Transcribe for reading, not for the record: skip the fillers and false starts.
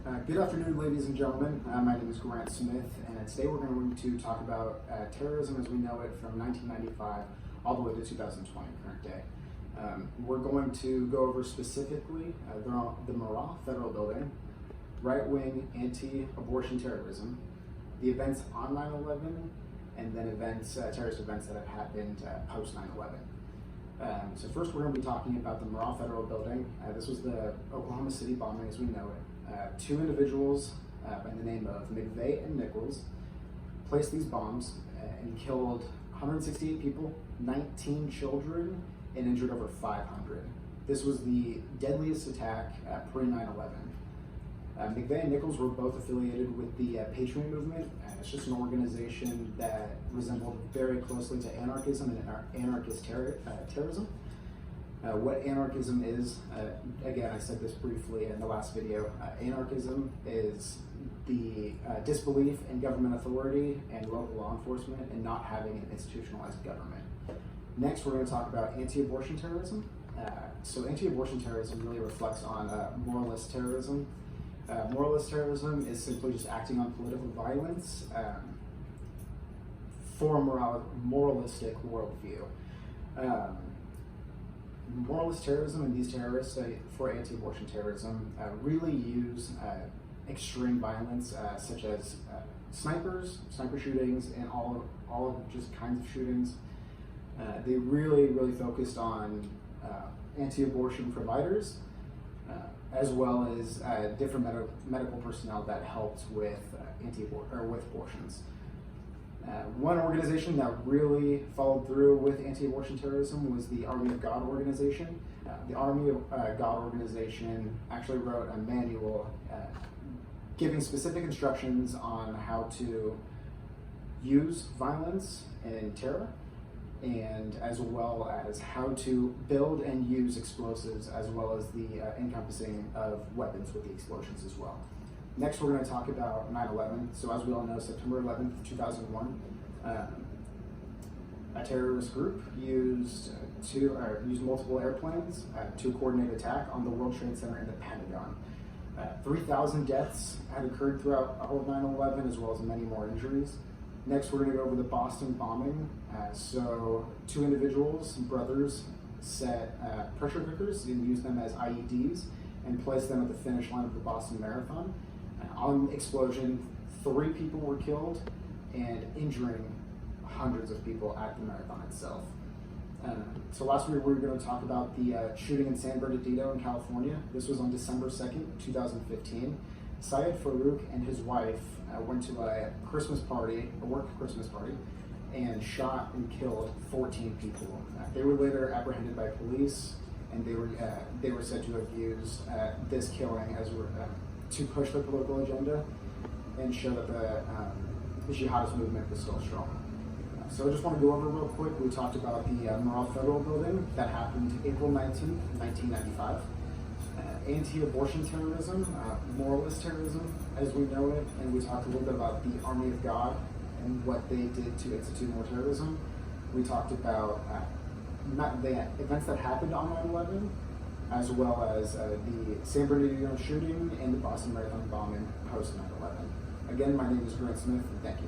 Good afternoon, ladies and gentlemen. My name is Grant Smith, and today we're going to talk about terrorism as we know it from 1995 all the way to 2020, current day. We're going to go over specifically the Murrah Federal Building, right-wing anti-abortion terrorism, the events on 9/11, and then terrorist events that have happened post 9/11. So first we're going to be talking about the Murrah Federal Building. This was the Oklahoma City bombing as we know it. Two individuals by the name of McVeigh and Nichols placed these bombs and killed 168 people, 19 children, and injured over 500. This was the deadliest attack pre-9/11. McVeigh and Nichols were both affiliated with the Patriot Movement. It's just an organization that resembled very closely to anarchism and anarchist terrorism. What anarchism is, again, I said this briefly in the last video, anarchism is the disbelief in government authority and local law enforcement and not having an institutionalized government. Next, we're going to talk about anti-abortion terrorism. So anti-abortion terrorism really reflects on moralist terrorism. Moralist terrorism is simply just acting on political violence for a moralistic worldview. Moralist terrorism and these terrorists for anti-abortion terrorism really use extreme violence such as sniper shootings, and all of just kinds of shootings. They really focused on anti-abortion providers as well as different medical personnel that helped with with abortions. One organization that really followed through with anti-abortion terrorism was the Army of God organization. The Army of God organization actually wrote a manual giving specific instructions on how to use violence and terror, and as well as how to build and use explosives, as well as the encompassing of weapons with the explosions as well. Next, we're going to talk about 9/11. So as we all know, September 11th, 2001, a terrorist group used multiple airplanes to coordinate attack on the World Trade Center and the Pentagon. 3,000 deaths had occurred throughout all of 9/11, as well as many more injuries. Next, we're going to go over the Boston bombing. So two individuals, brothers, set pressure cookers and used them as IEDs and placed them at the finish line of the Boston Marathon. On explosion, 3 people were killed and injuring hundreds of people at the marathon itself. So last week we were going to talk about the shooting in San Bernardino in California. This was on December 2nd, 2015. Syed Farouk and his wife went to a work Christmas party, and shot and killed 14 people. They were later apprehended by police, and they were said to have used this killing as to push their political agenda and show that the jihadist movement was still strong. So I just want to go over real quick. We talked about the Murrah Federal Building that happened April 19th, 1995. Anti-abortion terrorism, moralist terrorism as we know it, and we talked a little bit about the Army of God and what they did to institute more terrorism. We talked about the events that happened on 9/11, as well as the San Bernardino shooting and the Boston Marathon bombing post 9/11. Again, my name is Grant Smith, and thank you.